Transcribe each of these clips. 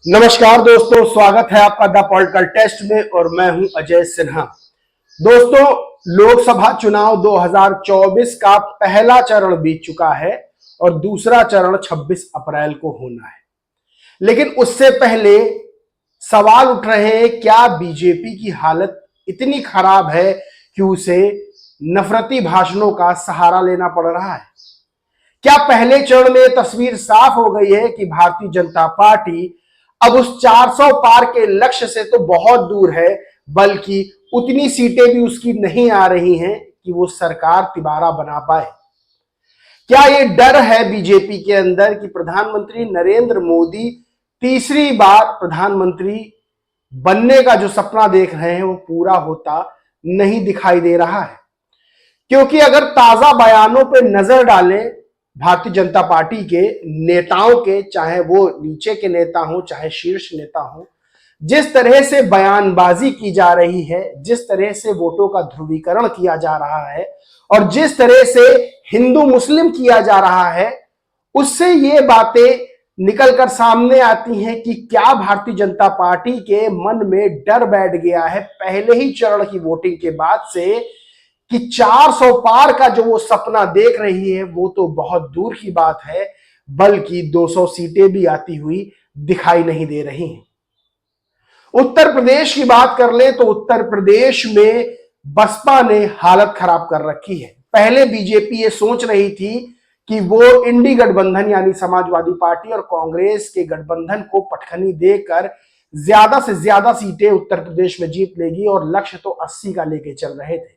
नमस्कार दोस्तों, स्वागत है आपका द पॉलिटिकल टेस्ट में और मैं हूं अजय सिन्हा। दोस्तों, लोकसभा चुनाव 2024 का पहला चरण बीत चुका है और दूसरा चरण 26 अप्रैल को होना है। लेकिन उससे पहले सवाल उठ रहे हैं, क्या बीजेपी की हालत इतनी खराब है कि उसे नफरती भाषणों का सहारा लेना पड़ रहा है? क्या पहले चरण में तस्वीर साफ हो गई है कि भारतीय जनता पार्टी अब उस 400 पार के लक्ष्य से तो बहुत दूर है, बल्कि उतनी सीटें भी उसकी नहीं आ रही हैं कि वो सरकार तिबारा बना पाए? क्या ये डर है बीजेपी के अंदर कि प्रधानमंत्री नरेंद्र मोदी तीसरी बार प्रधानमंत्री बनने का जो सपना देख रहे हैं वो पूरा होता नहीं दिखाई दे रहा है? क्योंकि अगर ताजा बयानों पर नजर डालें भारतीय जनता पार्टी के नेताओं के, चाहे वो नीचे के नेता हो चाहे शीर्ष नेता हो, जिस तरह से बयानबाजी की जा रही है, जिस तरह से वोटों का ध्रुवीकरण किया जा रहा है और जिस तरह से हिंदू मुस्लिम किया जा रहा है, उससे ये बातें निकलकर सामने आती हैं कि क्या भारतीय जनता पार्टी के मन में डर बैठ गया है पहले ही चरण की वोटिंग के बाद से कि 400 पार का जो वो सपना देख रही है वो तो बहुत दूर की बात है, बल्कि 200 सीटें भी आती हुई दिखाई नहीं दे रही हैं। उत्तर प्रदेश की बात कर ले तो उत्तर प्रदेश में बसपा ने हालत खराब कर रखी है। पहले बीजेपी ये सोच रही थी कि वो इंडी गठबंधन यानी समाजवादी पार्टी और कांग्रेस के गठबंधन को पटखनी देकर ज्यादा से ज्यादा सीटें उत्तर प्रदेश में जीत लेगी और लक्ष्य तो 80 का लेके चल रहे थे।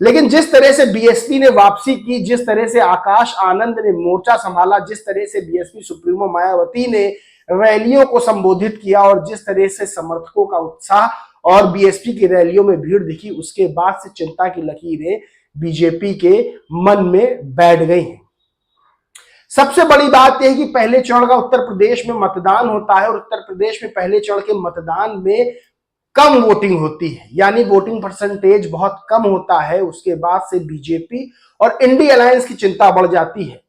लेकिन जिस तरह से बीएसपी ने वापसी की, जिस तरह से आकाश आनंद ने मोर्चा संभाला, जिस तरह से बीएसपी सुप्रीमो मायावती ने रैलियों को संबोधित किया और जिस तरह से समर्थकों का उत्साह और बीएसपी की रैलियों में भीड़ दिखी, उसके बाद से चिंता की लकीरें बीजेपी के मन में बैठ गई हैं। सबसे बड़ी बात यह है कि पहले चरण का उत्तर प्रदेश में मतदान होता है और उत्तर प्रदेश में पहले चरण के मतदान में कम वोटिंग होती है, यानी वोटिंग परसेंटेज बहुत कम होता है। उसके बाद से बीजेपी और इंडी अलायंस की चिंता बढ़ जाती है,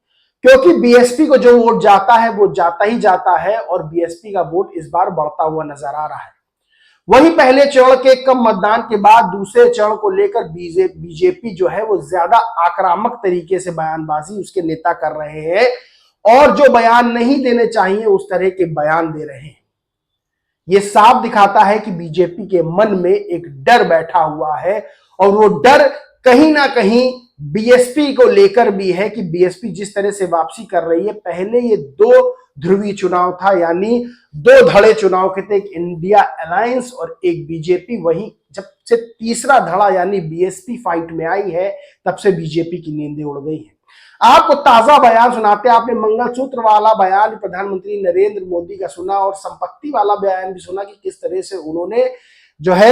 क्योंकि बीएसपी को जो वोट जाता है वो जाता ही जाता है और बीएसपी का वोट इस बार बढ़ता हुआ नजर आ रहा है। वहीं पहले चरण के कम मतदान के बाद दूसरे चरण को लेकर बीजेपी जो है वो ज्यादा आक्रामक तरीके से बयानबाजी उसके नेता कर रहे हैं और जो बयान नहीं देने चाहिए उस तरह के बयान दे रहे हैं। ये साफ दिखाता है कि बीजेपी के मन में एक डर बैठा हुआ है और वो डर कहीं ना कहीं बीएसपी को लेकर भी है कि बीएसपी जिस तरह से वापसी कर रही है, पहले ये 2 ध्रुवी चुनाव था, यानी 2 धड़े चुनाव के थे, एक इंडिया अलायंस और एक बीजेपी। वहीं जब से तीसरा धड़ा यानी बीएसपी फाइट में आई है, तब से बीजेपी की नींदें उड़ गई है। आपको ताजा बयान सुनाते हैं। आपने मंगलसूत्र वाला बयान प्रधानमंत्री नरेंद्र मोदी का सुना और संपत्ति वाला बयान भी सुना कि किस तरह से उन्होंने जो है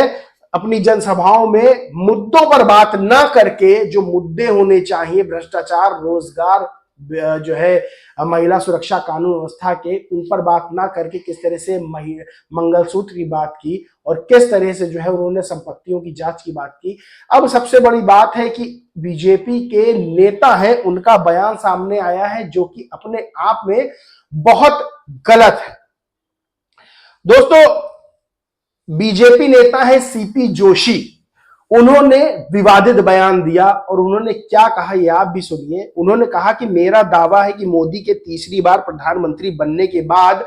अपनी जनसभाओं में मुद्दों पर बात ना करके, जो मुद्दे होने चाहिए भ्रष्टाचार, रोजगार, जो है महिला सुरक्षा, कानून व्यवस्था के, उन पर बात ना करके किस तरह से मंगलसूत्र की बात की और किस तरह से जो है उन्होंने संपत्तियों की जांच की बात की। अब सबसे बड़ी बात है कि बीजेपी के नेता हैं, उनका बयान सामने आया है जो कि अपने आप में बहुत गलत है। दोस्तों, बीजेपी नेता है सीपी जोशी, उन्होंने विवादित बयान दिया और उन्होंने क्या कहा ये आप भी सुनिए। उन्होंने कहा कि मेरा दावा है कि मोदी के तीसरी बार प्रधानमंत्री बनने के बाद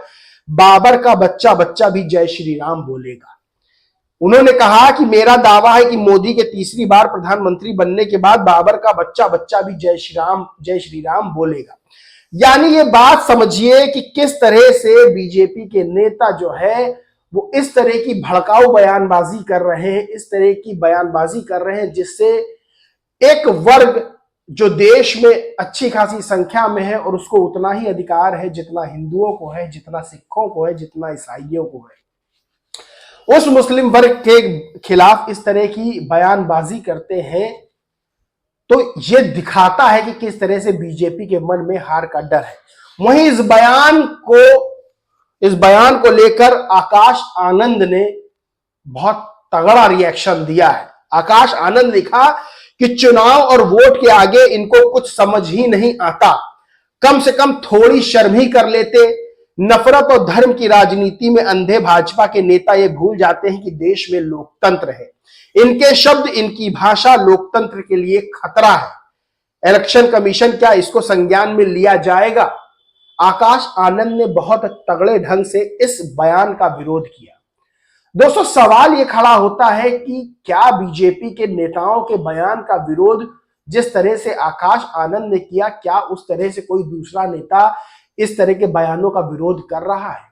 बाबर का बच्चा बच्चा भी जय श्री राम बोलेगा। उन्होंने कहा कि मेरा दावा है कि मोदी के तीसरी बार प्रधानमंत्री बनने के बाद बाबर का बच्चा बच्चा भी जय श्री राम बोलेगा। यानी ये बात समझिए कि किस तरह से बीजेपी के नेता जो है वो इस तरह की भड़काऊ बयानबाजी कर रहे हैं, इस तरह की बयानबाजी कर रहे हैं जिससे एक वर्ग जो देश में अच्छी खासी संख्या में है और उसको उतना ही अधिकार है जितना हिंदुओं को है, जितना सिखों को है, जितना ईसाइयों को है, उस मुस्लिम वर्ग के खिलाफ इस तरह की बयानबाजी करते हैं, तो ये दिखाता है कि किस तरह से बीजेपी के मन में हार का डर है। वहीं इस बयान को लेकर आकाश आनंद ने बहुत तगड़ा रिएक्शन दिया है। आकाश आनंद ने लिखा कि चुनाव और वोट के आगे इनको कुछ समझ ही नहीं आता, कम से कम थोड़ी शर्म ही कर लेते, नफरत और धर्म की राजनीति में अंधे भाजपा के नेता ये भूल जाते हैं कि देश में लोकतंत्र है। इनके शब्द, इनकी भाषा लोकतंत्र के लिए खतरा है। इलेक्शन कमीशन क्या इसको संज्ञान में लिया जाएगा? आकाश आनंद ने बहुत तगड़े ढंग से इस बयान का विरोध किया। दोस्तों, सवाल यह खड़ा होता है कि क्या बीजेपी के नेताओं के बयान का विरोध जिस तरह से आकाश आनंद ने किया, क्या उस तरह से कोई दूसरा नेता इस तरह के बयानों का विरोध कर रहा है?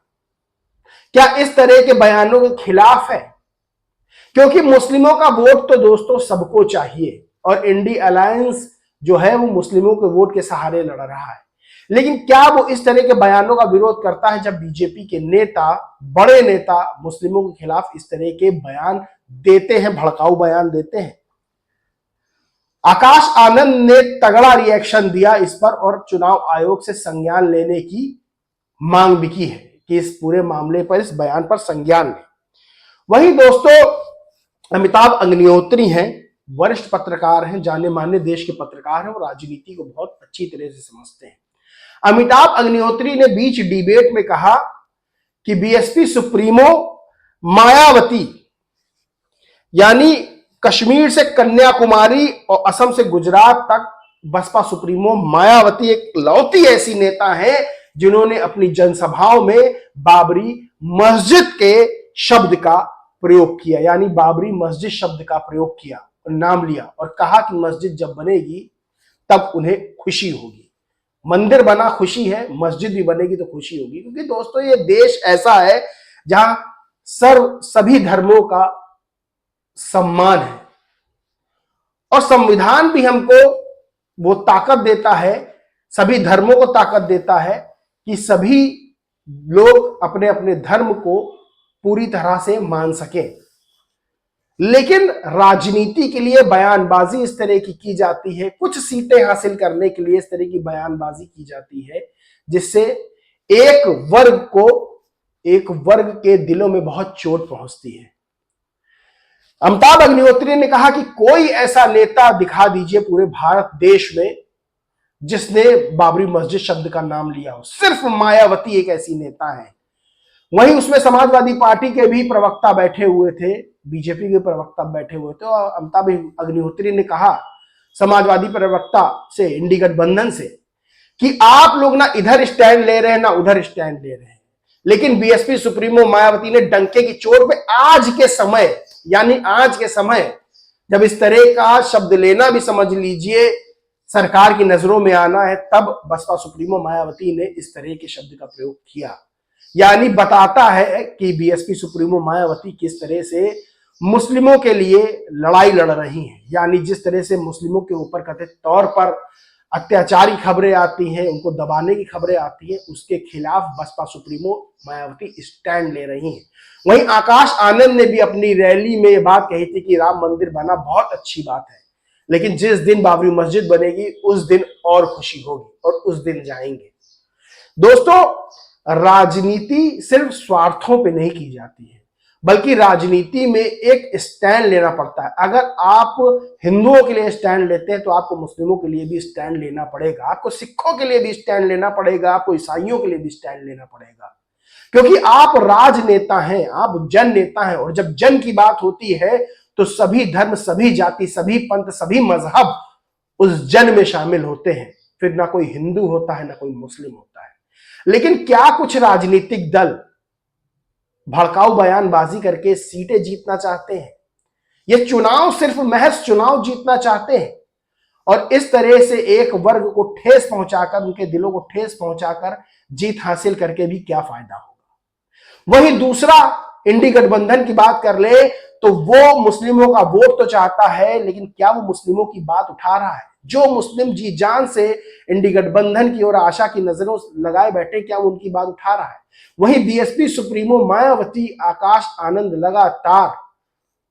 क्या इस तरह के बयानों के खिलाफ है? क्योंकि मुस्लिमों का वोट तो दोस्तों सबको चाहिए और इंडी अलायंस जो है वो मुस्लिमों के वोट के सहारे लड़ रहा है। लेकिन क्या वो इस तरह के बयानों का विरोध करता है जब बीजेपी के नेता, बड़े नेता मुस्लिमों के खिलाफ इस तरह के बयान देते हैं, भड़काऊ बयान देते हैं? आकाश आनंद ने तगड़ा रिएक्शन दिया इस पर और चुनाव आयोग से संज्ञान लेने की मांग भी की है कि इस पूरे मामले पर, इस बयान पर संज्ञान लें। वहीं दोस्तों, अमिताभ अग्निहोत्री हैं, वरिष्ठ पत्रकार हैं, जाने माने देश के पत्रकार हैं और राजनीति को बहुत अच्छी तरह से समझते हैं। अमिताभ अग्निहोत्री ने बीच डिबेट में कहा कि बीएसपी सुप्रीमो मायावती, यानी कश्मीर से कन्याकुमारी और असम से गुजरात तक बसपा सुप्रीमो मायावती एक लौती ऐसी नेता है जिन्होंने अपनी जनसभाओं में बाबरी मस्जिद के शब्द का प्रयोग किया, यानी बाबरी मस्जिद शब्द का प्रयोग किया और नाम लिया और कहा कि मस्जिद जब बनेगी तब उन्हें खुशी होगी। मंदिर बना खुशी है, मस्जिद भी बनेगी तो खुशी होगी। क्योंकि दोस्तों, ये देश ऐसा है जहां सभी धर्मों का सम्मान है और संविधान भी हमको वो ताकत देता है, सभी धर्मों को ताकत देता है कि सभी लोग अपने अपने धर्म को पूरी तरह से मान सकें। लेकिन राजनीति के लिए बयानबाजी इस तरह की जाती है, कुछ सीटें हासिल करने के लिए इस तरह की बयानबाजी की जाती है जिससे एक वर्ग के दिलों में बहुत चोट पहुंचती है। अमिताभ अग्निहोत्री ने कहा कि कोई ऐसा नेता दिखा दीजिए पूरे भारत देश में जिसने बाबरी मस्जिद शब्द का नाम लिया हो। सिर्फ मायावती एक ऐसी नेता है। वहीं उसमें समाजवादी पार्टी के भी प्रवक्ता बैठे हुए थे, बीजेपी के प्रवक्ता बैठे हुए थे और अमिताभ अग्निहोत्री ने कहा समाजवादी प्रवक्ता से, इंडी गठबंधन से, कि आप लोग ना इधर स्टैंड ले रहे हैं ना उधर स्टैंड ले रहे हैं। लेकिन बीएसपी सुप्रीमो मायावती ने डंके की चोट पे आज के समय, यानी आज के समय जब इस तरह का शब्द लेना भी समझ लीजिए सरकार की नजरों में आना है, तब बसपा सुप्रीमो मायावती ने इस तरह के शब्द का प्रयोग किया। यानी बताता है कि बीएसपी सुप्रीमो मायावती किस तरह से मुस्लिमों के लिए लड़ाई लड़ रही हैं। यानी जिस तरह से मुस्लिमों के ऊपर कथित तौर पर अत्याचारी खबरें आती हैं, उनको दबाने की खबरें आती हैं, उसके खिलाफ बसपा सुप्रीमो मायावती स्टैंड ले रही हैं। वहीं आकाश आनंद ने भी अपनी रैली में ये बात कही थी कि राम मंदिर बना बहुत अच्छी बात है, लेकिन जिस दिन बाबरी मस्जिद बनेगी उस दिन और खुशी होगी और उस दिन जाएंगे। दोस्तों, राजनीति सिर्फ स्वार्थों पे नहीं की जाती है, बल्कि राजनीति में एक स्टैंड लेना पड़ता है। अगर आप हिंदुओं के लिए स्टैंड लेते हैं तो आपको मुस्लिमों के लिए भी स्टैंड लेना पड़ेगा, आपको सिखों के लिए भी स्टैंड लेना पड़ेगा, आपको ईसाइयों के लिए भी स्टैंड लेना पड़ेगा। क्योंकि आप राजनेता हैं, आप जन नेता हैं और जब जन की बात होती है तो सभी धर्म, सभी जाति, सभी पंथ, सभी मजहब उस जन में शामिल होते हैं। फिर ना कोई हिंदू होता है ना कोई मुस्लिम होता है। लेकिन क्या कुछ राजनीतिक दल भड़काऊ बयानबाजी करके सीटें जीतना चाहते हैं? ये चुनाव सिर्फ महज चुनाव जीतना चाहते हैं और इस तरह से एक वर्ग को ठेस पहुंचाकर, उनके दिलों को ठेस पहुंचाकर जीत हासिल करके भी क्या फायदा होगा। वहीं दूसरा, इंडी गठबंधन की बात कर ले तो वो मुस्लिमों का वोट तो चाहता है, लेकिन क्या वो मुस्लिमों की बात उठा रहा है? जो मुस्लिम जी जान से इंडी गठबंधन की ओर आशा की नजरों लगाए बैठे, क्या वो उनकी बात उठा रहा है? वहीं बीएसपी सुप्रीमो मायावती, आकाश आनंद लगातार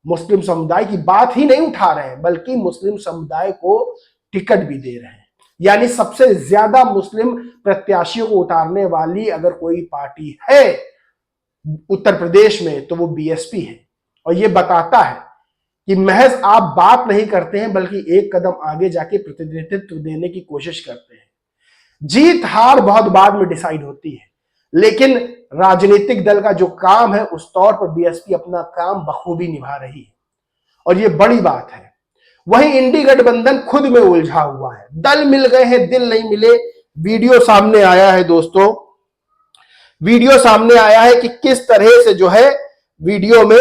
मुस्लिम समुदाय की बात ही नहीं उठा रहे हैं, बल्कि मुस्लिम समुदाय को टिकट भी दे रहे हैं। यानी सबसे ज्यादा मुस्लिम प्रत्याशियों को उतारने वाली अगर कोई पार्टी है उत्तर प्रदेश में तो वो बीएसपी है। और ये बताता है कि महज आप बात नहीं करते हैं, बल्कि एक कदम आगे जाके प्रतिनिधित्व देने की कोशिश करते हैं। जीत हार बहुत बाद में डिसाइड होती है, लेकिन राजनीतिक दल का जो काम है उस तौर पर बीएसपी अपना काम बखूबी निभा रही है और ये बड़ी बात है। वहीं इंडी गठबंधन खुद में उलझा हुआ है, दल मिल गए हैं दिल नहीं मिले। वीडियो सामने आया है दोस्तों, वीडियो सामने आया है कि किस तरह से जो है वीडियो में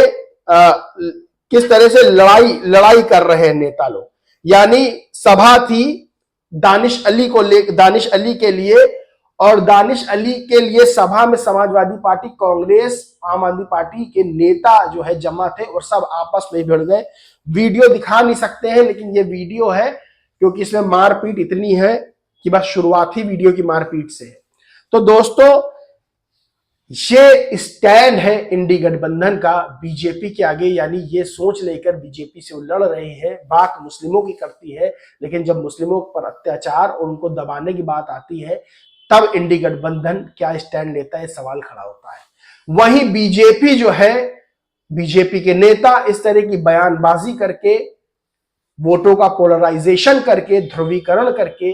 किस तरह से लड़ाई कर रहे हैं नेता लोग। यानी सभा थी दानिश अली के लिए, और दानिश अली के लिए सभा में समाजवादी पार्टी, कांग्रेस, आम आदमी पार्टी के नेता जो है जमा थे और सब आपस में भिड़ गए। वीडियो दिखा नहीं सकते हैं लेकिन ये वीडियो है क्योंकि इसमें मारपीट इतनी है कि बस शुरुआती वीडियो की मारपीट से है। तो दोस्तों ये स्टैंड है इंडी गठबंधन का बीजेपी के आगे, यानी ये सोच लेकर बीजेपी से वो लड़ रहे हैं। बात मुस्लिमों की करती है लेकिन जब मुस्लिमों पर अत्याचार और उनको दबाने की बात आती है तब इंडी गठबंधन क्या स्टैंड लेता है, सवाल खड़ा होता है। वहीं बीजेपी जो है, बीजेपी के नेता इस तरह की बयानबाजी करके, वोटों का पोलराइजेशन करके, ध्रुवीकरण करके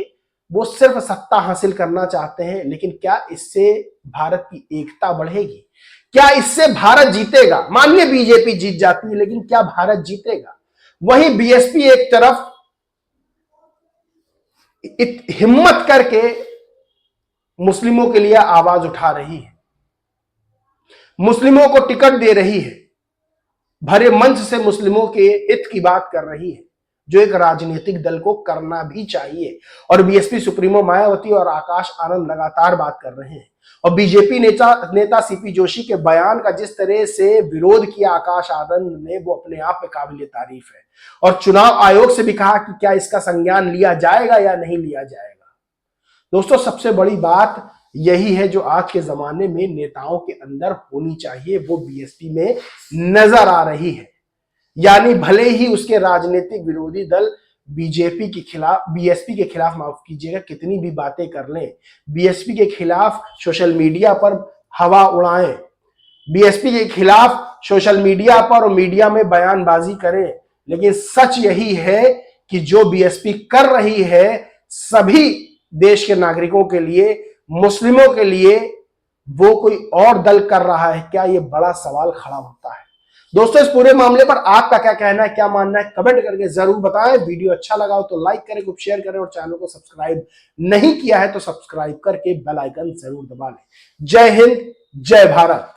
वो सिर्फ सत्ता हासिल करना चाहते हैं। लेकिन क्या इससे भारत की एकता बढ़ेगी? क्या इससे भारत जीतेगा? मानिए बीजेपी जीत जाती है लेकिन क्या भारत जीतेगा? वहीं बीएसपी एक तरफ हिम्मत करके मुस्लिमों के लिए आवाज उठा रही है, मुस्लिमों को टिकट दे रही है, भरे मंच से मुस्लिमों के हित की बात कर रही है, जो एक राजनीतिक दल को करना भी चाहिए। और बीएसपी सुप्रीमो मायावती और आकाश आनंद लगातार बात कर रहे हैं। और बीजेपी नेता सीपी जोशी के बयान का जिस तरह से विरोध किया आकाश आनंद ने, वो अपने आप में काबिल तारीफ है। और चुनाव आयोग से भी कहा कि क्या इसका संज्ञान लिया जाएगा या नहीं लिया जाएगा। दोस्तों सबसे बड़ी बात यही है जो आज के जमाने में नेताओं के अंदर होनी चाहिए, वो बीएसपी में नजर आ रही है। यानी भले ही उसके राजनीतिक विरोधी दल बीजेपी के खिलाफ, बीएसपी के खिलाफ, माफ कीजिएगा, कितनी भी बातें कर लें, बीएसपी के खिलाफ सोशल मीडिया पर हवा उड़ाएं, बीएसपी के खिलाफ सोशल मीडिया पर और मीडिया में बयानबाजी करें, लेकिन सच यही है कि जो बीएसपी कर रही है सभी देश के नागरिकों के लिए, मुस्लिमों के लिए, वो कोई और दल कर रहा है क्या? ये बड़ा सवाल खड़ा होता है। दोस्तों इस पूरे मामले पर आपका क्या कहना है, क्या मानना है, कमेंट करके जरूर बताएं। वीडियो अच्छा लगा हो तो लाइक करें, खूब शेयर करें और चैनल को सब्सक्राइब नहीं किया है तो सब्सक्राइब करके बेल आइकन जरूर दबा लें। जय हिंद, जय भारत।